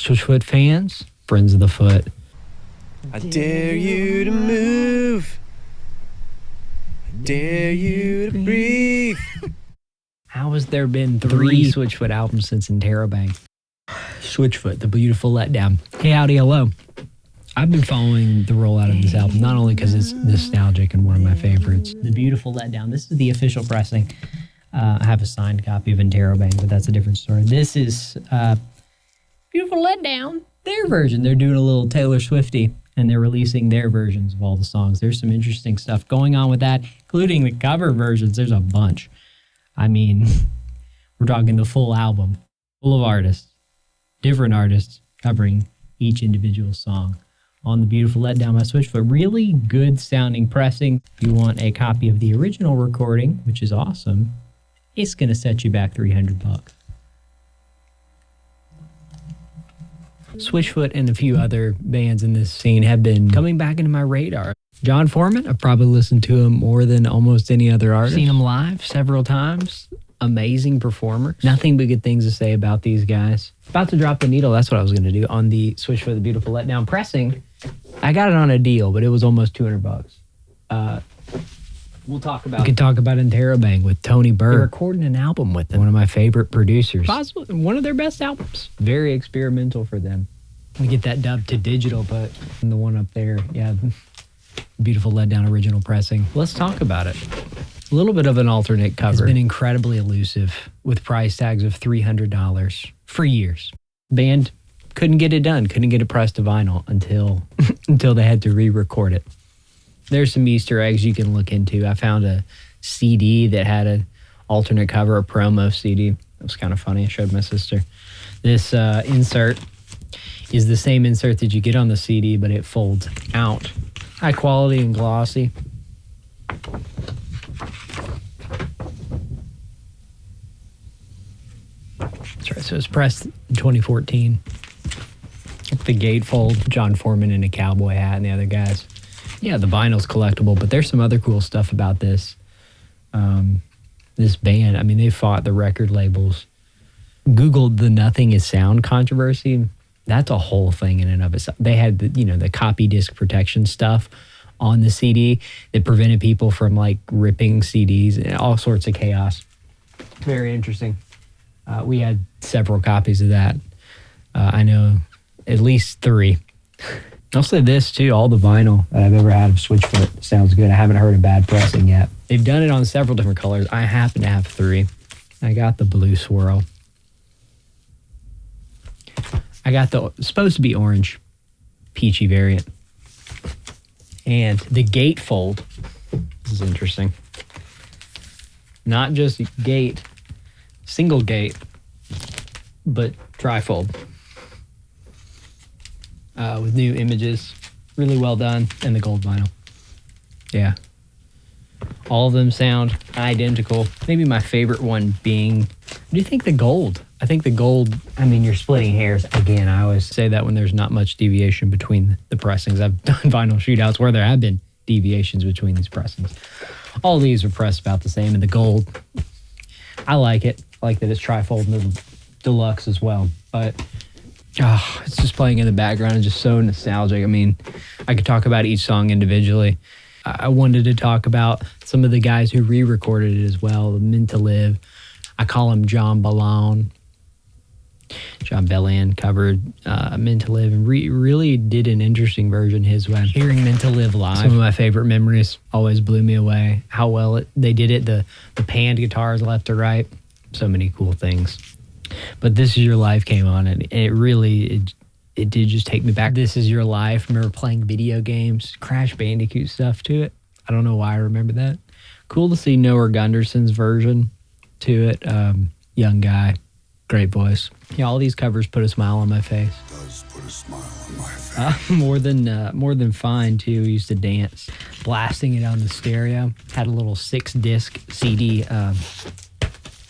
Switchfoot fans, friends of the foot. I dare you to move. I dare you to breathe. How has there been three Switchfoot albums since Interrobang? Switchfoot, The Beautiful Letdown. Hey, howdy, hello. I've been following the rollout of this album, not only because it's nostalgic and one of my favorites. The Beautiful Letdown. This is the official pressing. I have a signed copy of Interrobang, but that's a different story. This is Beautiful Letdown, their version. They're doing a little Taylor Swifty, and they're releasing their versions of all the songs. There's some interesting stuff going on with that, including the cover versions. There's a bunch. I mean, we're talking the full album, full of artists, different artists covering each individual song on The Beautiful Letdown by Switchfoot. Really good sounding pressing. If you want a copy of the original recording, which is awesome, it's going to set you back $300. Switchfoot and a few other bands in this scene have been coming back into my radar. John Foreman, I've probably listened to him more than almost any other artist. Seen him live several times. Amazing performer. Nothing but good things to say about these guys. About to drop the needle. That's what I was going to do on the Switchfoot The Beautiful Letdown pressing. I got it on a deal, but it was almost $200. We could talk about Interrobang with Tony Bird. They're recording an album with them. One of my favorite producers. Possibly one of their best albums. Very experimental for them. We get that dub to digital, but the one up there, yeah, Beautiful Letdown original pressing. Let's talk about it. A little bit of an alternate cover. It's been incredibly elusive with price tags of $300 for years. Band couldn't get it done, couldn't get it pressed to vinyl until they had to re-record it. There's some Easter eggs you can look into. I found a CD that had an alternate cover, a promo CD. It was kind of funny. I showed my sister. This insert is the same insert that you get on the CD, but it folds out. High quality and glossy. That's right. So it's pressed in 2014. The gatefold, John Foreman in a cowboy hat and the other guys. Yeah, the vinyl's collectible, but there's some other cool stuff about this. This band, I mean, they fought the record labels. Googled the Nothing Is Sound controversy. That's a whole thing in and of itself. They had the copy disc protection stuff on the CD that prevented people from like ripping CDs and all sorts of chaos. Very interesting. We had several copies of that. I know at least 3. I'll say this too, all the vinyl that I've ever had of Switchfoot sounds good. I haven't heard a bad pressing yet. They've done it on several different colors. I happen to have 3. I got the blue swirl. I got the supposed to be orange peachy variant. And the gatefold. This is interesting. Not just gate, single gate, but trifold. With new images. Really well done. And the gold vinyl. Yeah. All of them sound identical. Maybe my favorite one being, what do you think the gold? I think the gold, I mean, you're splitting hairs. Again, I always say that when there's not much deviation between the pressings. I've done vinyl shootouts where there have been deviations between these pressings. All these are pressed about the same. And the gold, I like it. I like that it's trifold and the deluxe as well. But it's just playing in the background and just so nostalgic. I mean, I could talk about each song individually. I wanted to talk about some of the guys who re-recorded it as well. Meant to Live. I call him John Ballon. John Bellan covered Meant to Live and really did an interesting version his way. Hearing Meant to Live live, some of my favorite memories, always blew me away. How well they did it, the panned guitars left to right, so many cool things. But This Is Your Life came on and it did just take me back. This Is Your Life. I remember playing video games, Crash Bandicoot stuff to it. I don't know why I remember that. Cool to see Noah Gunderson's version to it. Young guy, great voice. Yeah, all these covers put a smile on my face. Does put a smile on my face. More than fine too. We used to dance, blasting it on the stereo. Had a little 6-disc CD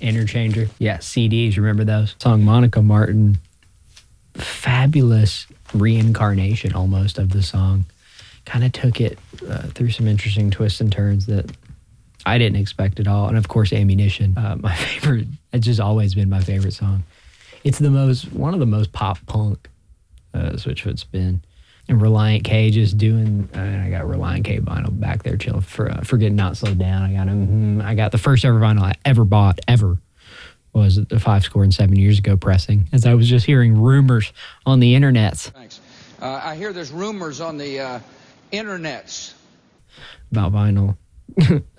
interchanger. Yeah, CDs. Remember those? Song Monica Martin. Fabulous reincarnation almost of the song. Kind of took it through some interesting twists and turns that I didn't expect at all. And of course, Ammunition, my favorite. It's just always been my favorite song. It's one of the most pop punk Switchfoot's been. And Reliant K just doing, I got Reliant K vinyl back there chilling for Getting Not Slowed Down. I got him. I got the first ever vinyl I ever bought, was the 5 years ago pressing, as I was just hearing rumors on the internets. Thanks. I hear there's rumors on the internets about vinyl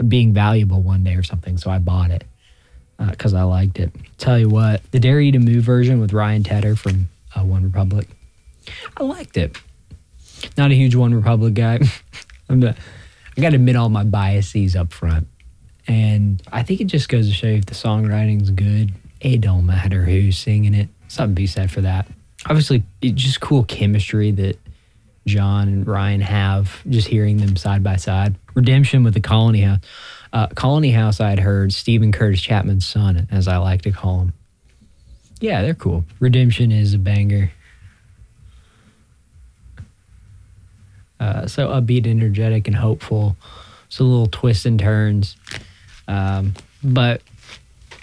being valuable one day or something, so I bought it because I liked it. Tell you what, the Dare You to Move version with Ryan Tedder from One Republic, I liked it. Not a huge One Republic guy. I got to admit all my biases up front. And I think it just goes to show you if the songwriting's good, it don't matter who's singing it. Something to be said for that. Obviously, it's just cool chemistry that John and Ryan have, just hearing them side by side. Redemption with the Colony House. Colony House, I'd heard Stephen Curtis Chapman's son, as I like to call him. Yeah, they're cool. Redemption is a banger. So upbeat, energetic, and hopeful. So little twists and turns. But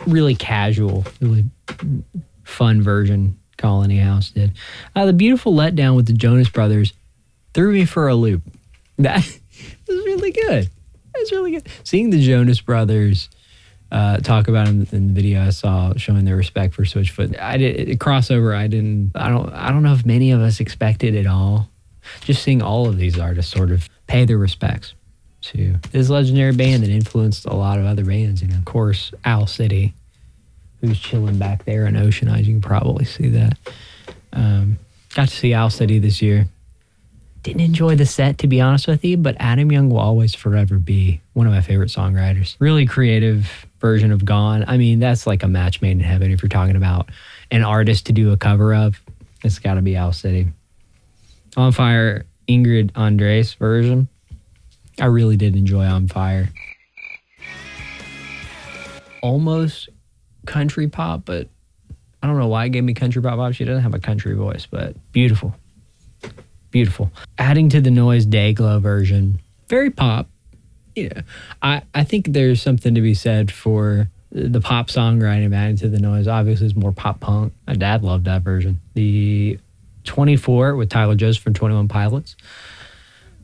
really casual, really fun version Colony House did. The Beautiful Letdown with the Jonas Brothers threw me for a loop. That was really good. That's really good. Seeing the Jonas Brothers talk about him in the video I saw showing their respect for Switchfoot. Crossover, I don't know if many of us expected it all. Just seeing all of these artists sort of pay their respects to this legendary band that influenced a lot of other bands. Of course, Owl City, who's chilling back there in Ocean Eyes. You can probably see that. Got to see Owl City this year. Didn't enjoy the set, to be honest with you, but Adam Young will always forever be one of my favorite songwriters. Really creative version of Gone. I mean, that's like a match made in heaven if you're talking about an artist to do a cover of. It's got to be Owl City. On Fire, Ingrid Andrés version. I really did enjoy On Fire. Almost country pop, but I don't know why it gave me country pop. She doesn't have a country voice, but beautiful. Beautiful. Adding to the Noise Dayglow version. Very pop. Yeah. I think there's something to be said for the pop songwriting of Adding to the Noise. Obviously, it's more pop punk. My dad loved that version. The 24 with Tyler Joseph from 21 Pilots.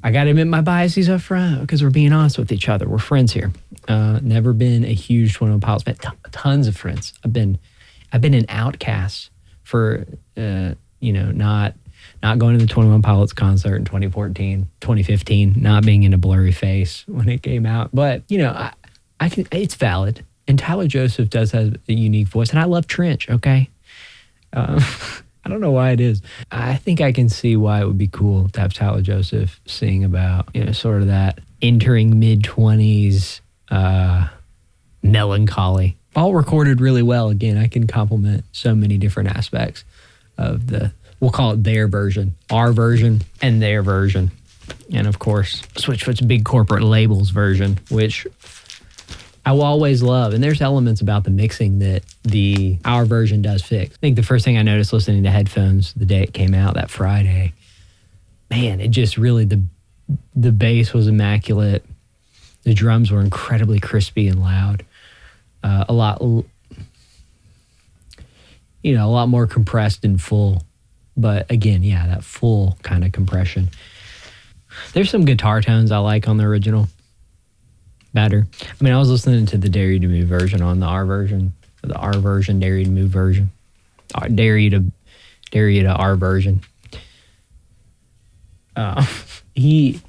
I got to admit my biases up front because we're being honest with each other. We're friends here. Never been a huge 21 Pilots fan. Tons of friends. I've been an outcast for not going to the 21 Pilots concert in 2014, 2015, not being in a Blurry Face when it came out. But I can. It's valid. And Tyler Joseph does have a unique voice, and I love Trench. Okay. I don't know why it is. I think I can see why it would be cool to have Tyler Joseph sing about, sort of that entering mid-20s melancholy. All recorded really well. Again, I can compliment so many different aspects of we'll call it their version, our version, and their version. And of course, Switchfoot's big corporate labels version, which I will always love. And there's elements about the mixing that our version does fix. I think the first thing I noticed listening to headphones the day it came out, that Friday, man, it just really, the bass was immaculate. The drums were incredibly crispy and loud. A lot more compressed and full. But again, yeah, that full kind of compression. There's some guitar tones I like on the original. Better. I mean, I was listening to the Dare You to Move version on the R version, Dare You to Move version, Dare You to R version. He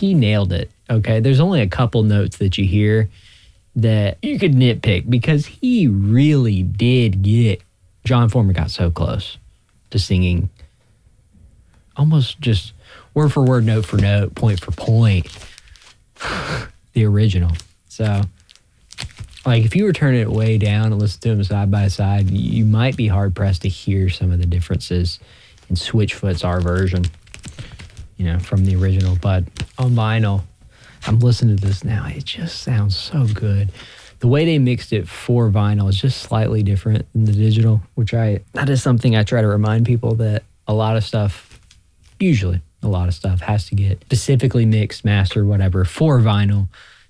nailed it. Okay, there's only a couple notes that you hear that you could nitpick because he really did get. John Foreman got so close to singing, almost just word for word, note for note, point for point. The original. So, like, if you were turning it way down and listen to them side by side, you might be hard pressed to hear some of the differences in Switchfoot's R version, from the original. But on vinyl, I'm listening to this now. It just sounds so good. The way they mixed it for vinyl is just slightly different than the digital, that is something I try to remind people that usually a lot of stuff has to get specifically mixed, mastered, whatever, for vinyl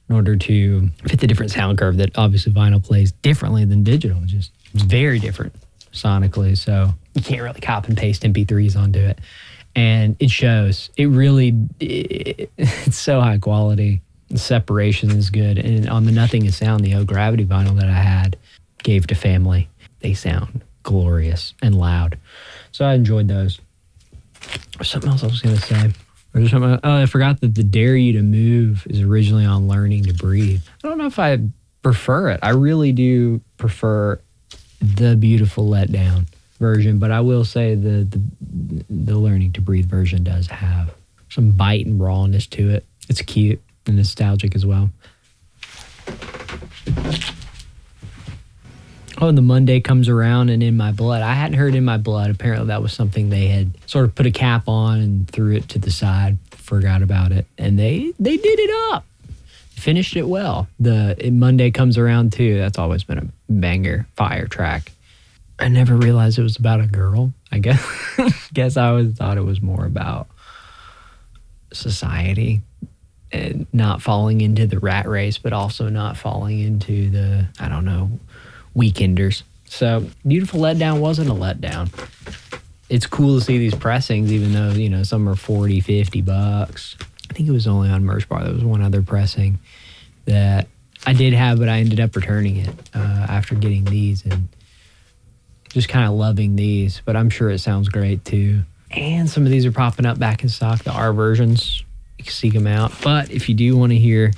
in order to fit the different sound curve that obviously vinyl plays differently than digital. It's very different sonically. So You can't really copy and paste MP3s onto it. And it shows. It's so high quality. The separation is good. And on the Nothing Is Sound, the O Gravity vinyl that I had, gave to family, they sound glorious and loud. So I enjoyed those. There's something else I was going to say. I forgot that the Dare You to Move is originally on Learning to Breathe. I don't know if I prefer it. I really do prefer the Beautiful Letdown version, but I will say the Learning to Breathe version does have some bite and rawness to it. It's cute and nostalgic as well. Oh, and the Monday Comes Around and In My Blood. I hadn't heard In My Blood. Apparently that was something they had sort of put a cap on and threw it to the side, forgot about it. And they did it up. Finished it well. Monday Comes Around too. That's always been a banger, fire track. I never realized it was about a girl. I guess I always thought it was more about society and not falling into the rat race, but also not falling into the, I don't know, weekenders. So Beautiful Letdown wasn't a letdown. It's cool to see these pressings, even though, you know, some are $40, $50. I think it was only on Merch Bar. There was one other pressing that I did have, but I ended up returning it after getting these and just kind of loving these. But I'm sure it sounds great too. And some of these are popping up back in stock, the R versions. You can seek them out. But if you do want to hear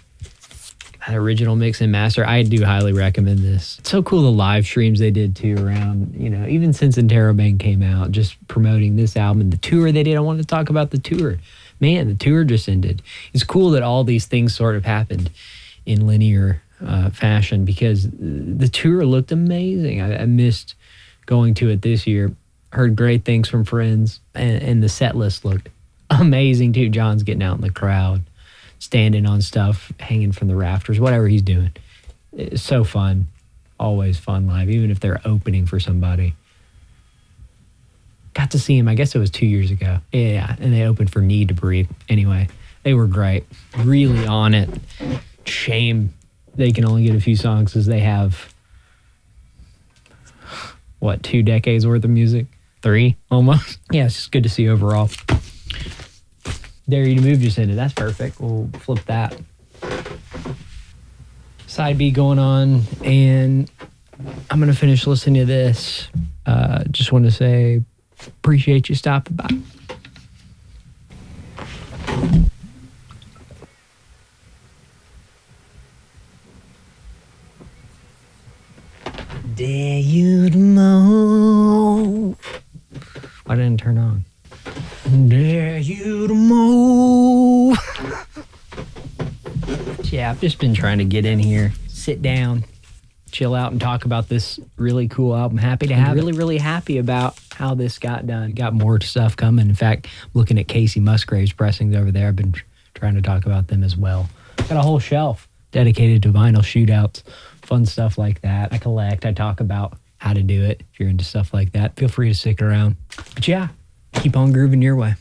an original mix and master, I do highly recommend this. It's so cool the live streams they did too around, you know, even since Interrobang came out, just promoting this album and the tour they did. I wanted to talk about the tour. Man, the tour just ended. It's cool that all these things sort of happened in linear fashion because the tour looked amazing. I missed going to it this year. Heard great things from friends, and the set list looked amazing too. John's getting out in the crowd, standing on stuff, hanging from the rafters, whatever he's doing. It's so fun. Always fun live, even if they're opening for somebody. Got to see him, I guess it was 2 years ago. Yeah, and they opened for Need to Breathe. Anyway, they were great. Really on it. Shame they can only get a few songs because they have, 2 decades worth of music? 3, almost? Yeah, it's just good to see overall. Dare You to Move just ended. That's perfect. We'll flip that. Side B going on, and I'm going to finish listening to this. Just want to say, appreciate you stopping by. Dare you to move. Why didn't it turn on? Dare you to move. Yeah, I've just been trying to get in here, sit down, chill out, and talk about this really cool album. Happy to have it. Really happy about how this got done. Got more stuff coming. In fact, looking at Casey Musgrave's pressings over there, I've been trying to talk about them as well. Got a whole shelf dedicated to vinyl shootouts, fun stuff like that. I collect, I talk about how to do it. If you're into stuff like that, feel free to stick around. But yeah, keep on grooving your way.